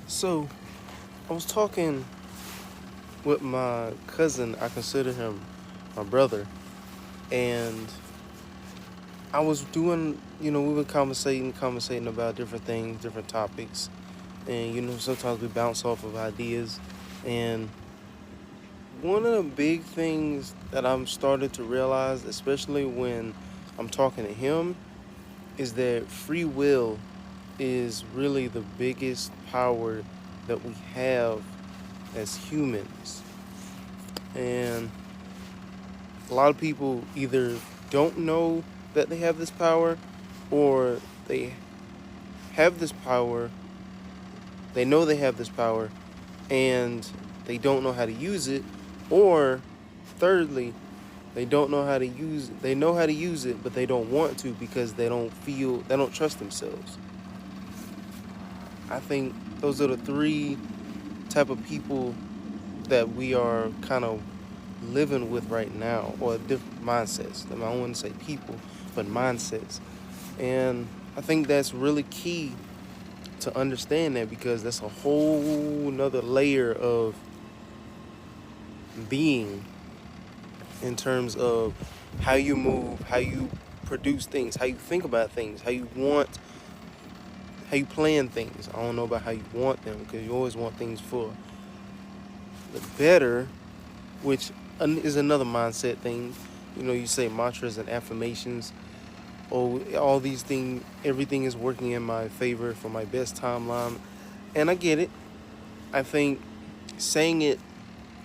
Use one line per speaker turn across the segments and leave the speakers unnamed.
So, I was talking with my cousin. I consider him my brother. And I was doing, we were conversating about different things, different topics. And, sometimes we bounce off of ideas. And one of the big things that I'm starting to realize, especially when I'm talking to him, is that free will is really the biggest power that we have as humans. And a lot of people either don't know that they have this power, or they have this power, they know they have this power, and they don't know how to use it, or thirdly, they know how to use it, but they don't want to because they don't trust themselves. I think those are the three type of people that we are kind of living with right now, or different mindsets. I don't want to say people, but mindsets. And I think that's really key to understand that, because that's a whole nother layer of being, in terms of how you move, how you produce things, how you think about things, how you plan things. I don't know about how you want them, because you always want things for the better, which is another mindset thing. You say mantras and affirmations. Oh, all these things, everything is working in my favor for my best timeline. And I get it. I think saying it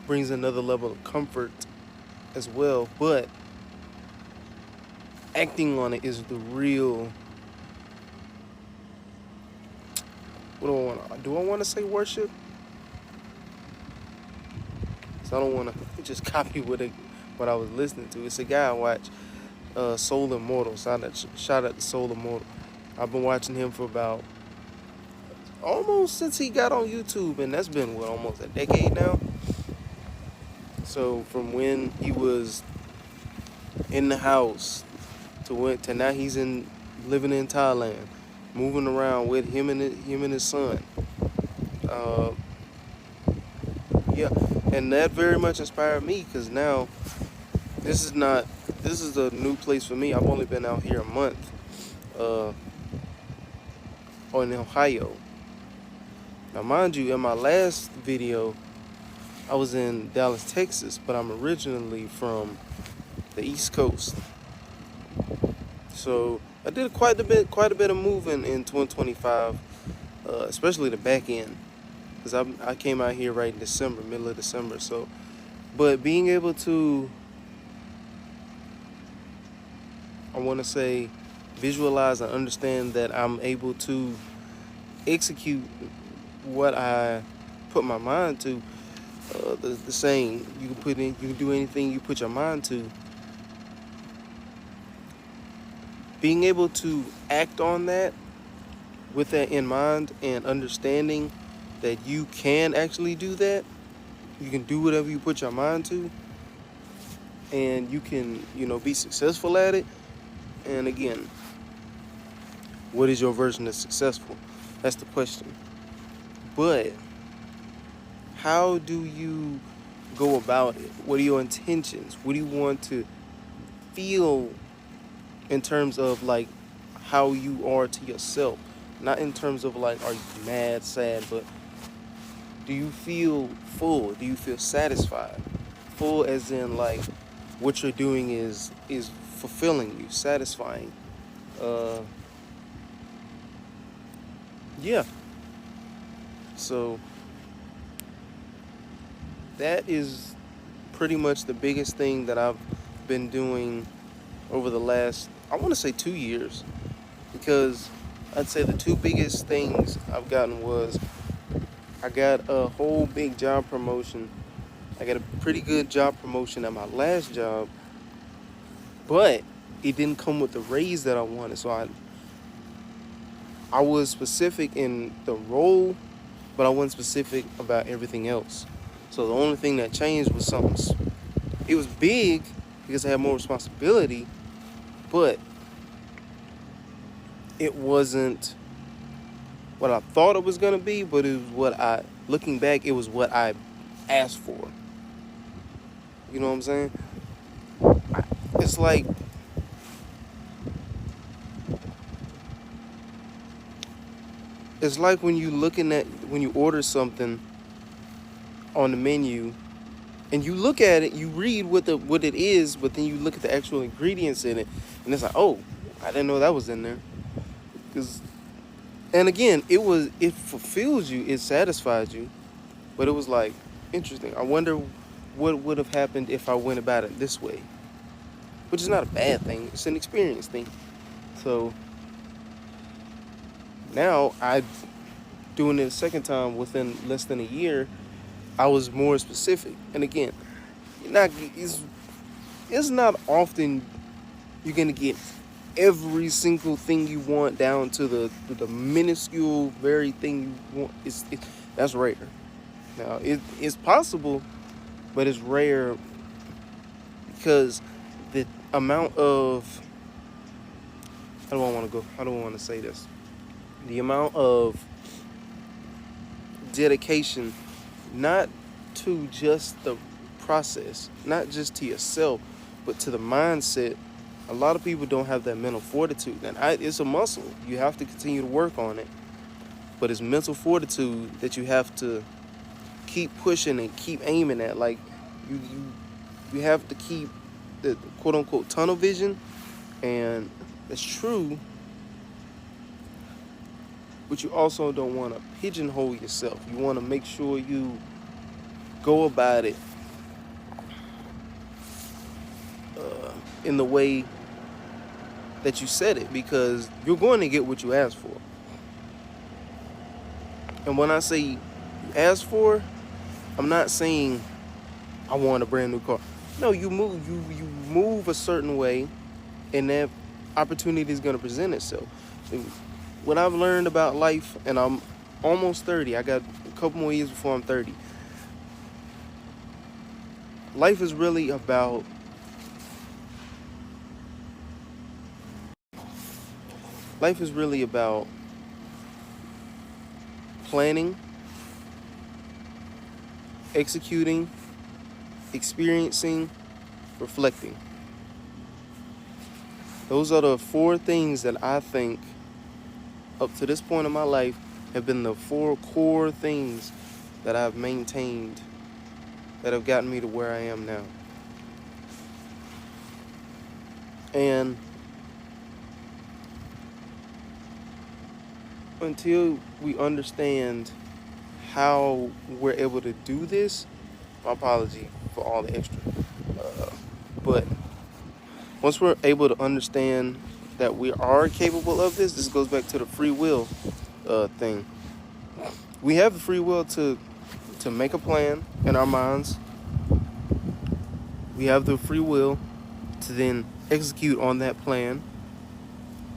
brings another level of comfort as well. But acting on it is the real. What do I want to? Do I want to say worship? So I don't want to just copy what I was listening to. It's a guy I watch, Soul Immortal. Shout out to Soul Immortal. I've been watching him for about almost since he got on YouTube, and that's been almost a decade now. So from when he was in the house to now he's in living in Thailand, moving around with him and his son. Uh, yeah, and that very much inspired me, because now this is not this is a new place for me. I've only been out here a month, uh, or in Ohio. Now, mind you, in my last video, I was in Dallas, Texas, but I'm originally from the East Coast. So I did quite a bit of moving in 2025, especially the back end, because I came out here right in December, middle of December. So, but being able to, I want to say, visualize and understand that I'm able to execute what I put my mind to. The saying, you can do anything you put your mind to. Being able to act on that with that in mind, and understanding that you can actually do that. You can do whatever you put your mind to, and you can, be successful at it. And again, what is your version of successful? That's the question. But how do you go about it? What are your intentions? What do you want to feel in terms of like how you are to yourself? Not in terms of like, are you mad, sad, but do you feel full? Do you feel satisfied? Full as in like what you're doing is fulfilling you, satisfying. Uh, yeah. So that is pretty much the biggest thing that I've been doing over the last, I want to say, 2 years, because I'd say the two biggest things I've gotten was I got a whole big job promotion. I got a pretty good job promotion at my last job, but it didn't come with the raise that I wanted. So I was specific in the role, but I wasn't specific about everything else. So the only thing that changed was something. It was big because I had more responsibility, but it wasn't what I thought it was gonna be, but it was what I, looking back, it was what I asked for. You know what I'm saying? It's like when you looking at when you order something on the menu and you look at it, you read what it is, but then you look at the actual ingredients in it, and it's like, oh, I didn't know that was in there. And again, it fulfills you, it satisfies you, but it was like interesting. I wonder what would have happened if I went about it this way, which is not a bad thing. It's an experience thing. So now I doing it a second time within less than a year. I was more specific, and again, it's not often you're gonna get every single thing you want down to the minuscule very thing you want. That's rare. Now it's possible, but it's rare because the amount of how do I want to say this? The amount of dedication, not to just the process, not just to yourself, but to the mindset. A lot of people don't have that mental fortitude, and it's a muscle. You have to continue to work on it, but it's mental fortitude that you have to keep pushing and keep aiming at. Like you have to keep the quote unquote tunnel vision, and it's true. But you also don't want to pigeonhole yourself. You want to make sure you go about it in the way that you said it, because you're going to get what you asked for. And when I say you asked for, I'm not saying I want a brand new car. No, you move a certain way, and that opportunity is going to present itself. What I've learned about life, and I'm almost 30. I got a couple more years before I'm 30. Life is really about planning, executing, experiencing, reflecting. Those are the 4 things that I think up to this point in my life have been the 4 core things that I've maintained that have gotten me to where I am now. And until we understand how we're able to do this, my apology for all the extra. But once we're able to understand that we are capable of this goes back to the free will thing. We have the free will to make a plan in our minds. We have the free will to then execute on that plan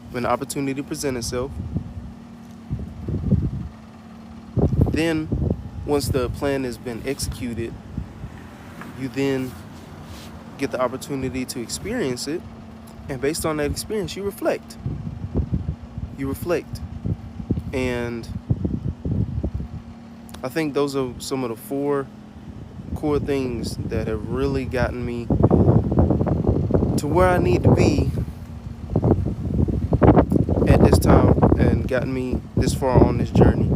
when an opportunity presents itself. Then, once the plan has been executed, you then get the opportunity to experience it. And based on that experience, you reflect. And I think those are some of the 4 core things that have really gotten me to where I need to be at this time and gotten me this far on this journey.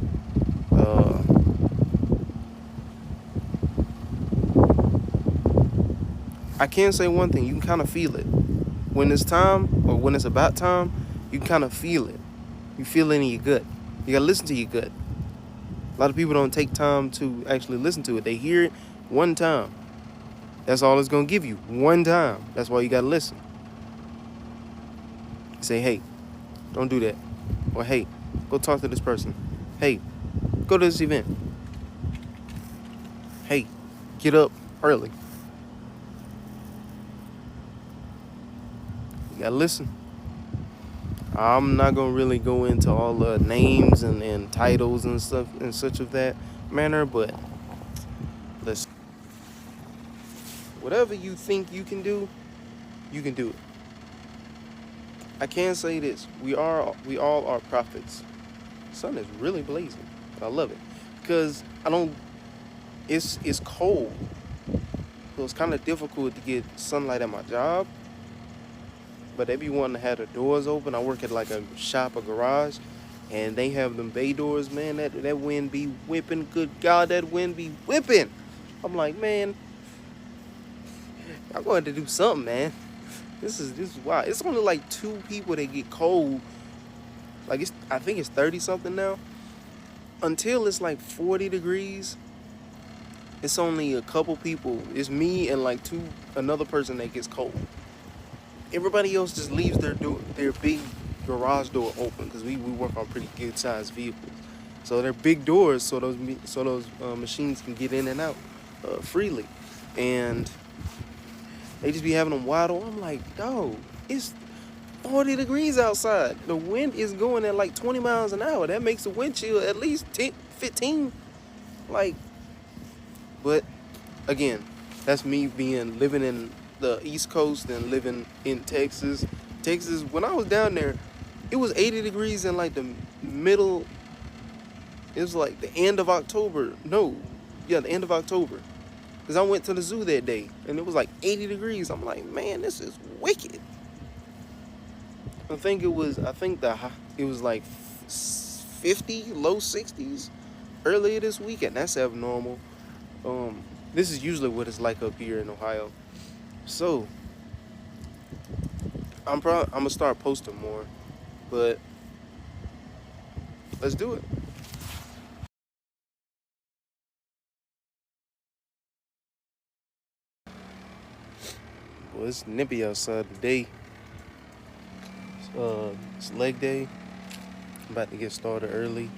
I can say one thing, you can kind of feel it. When it's time, or when it's about time, you can kind of feel it. You feel it in your gut. You gotta listen to your gut. A lot of people don't take time to actually listen to it. They hear it one time. That's all it's gonna give you, one time. That's why you gotta listen. You say, hey, don't do that. Or hey, go talk to this person. Hey, go to this event. Hey, get up early. You gotta listen. I'm not gonna really go into all the names and titles and stuff and such of that manner, but listen. Whatever you think you can do it. I can say this: we all are prophets. Sun is really blazing. I love it because I don't. It's cold, so it's kind of difficult to get sunlight at my job. But they be wanting to have the doors open. I work at like a shop, a garage, and they have them bay doors. Man, that wind be whipping. Good God, that wind be whipping. I'm like, man, I'm going to do something, man. This is wild. It's only like 2 people that get cold. Like I think it's 30 something now. Until it's like 40 degrees, it's only a couple people. It's me and like another person that gets cold. Everybody else just leaves their big garage door open because we work on pretty good sized vehicles. So they're big doors, so those machines can get in and out freely, and they just be having them wide open. I'm like, dog, it's 40 degrees outside. The wind is going at like 20 miles an hour. That makes the wind chill at least 10, 15. Like, but again, that's me living in the East Coast and living in Texas. Texas, when I was down there, it was 80 degrees in like the middle. It was like the end of October. No, yeah, the end of October. Because I went to the zoo that day and it was like 80 degrees. I'm like, man, this is wicked. I think it was like 50, low 60s earlier this week, and that's abnormal. This is usually what it's like up here in Ohio. So I'm gonna start posting more, but let's do it. Well, it's nippy outside today. It's leg day. I'm about to get started early.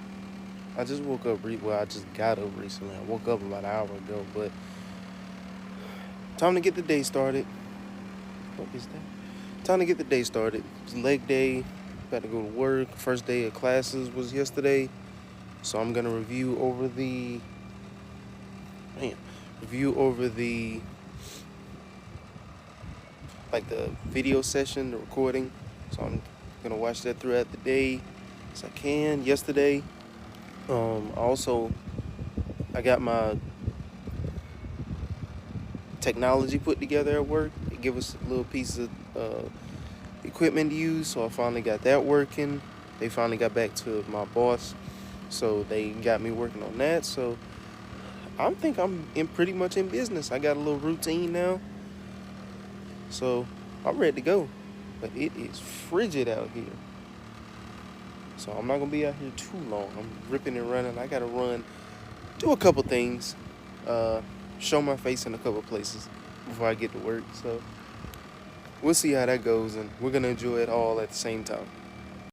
I just woke up. I just got up recently. I woke up about an hour ago, but time to get the day started. What is that? Time to get the day started. It's leg day. Got to go to work. First day of classes was yesterday, so I'm gonna review over the like the video session, the recording. So I'm gonna watch that throughout the day as I can. Yesterday, also I got my technology put together at work. They give us a little piece of equipment to use, so I finally got that working. They finally got back to my boss, so they got me working on that. So I think I'm pretty much in business. I got a little routine now, so I'm ready to go. But it is frigid out here, so I'm not gonna be out here too long. I'm ripping and running. I gotta do a couple things, show my face in a couple places before I get to work. So we'll see how that goes, and we're gonna enjoy it all at the same time.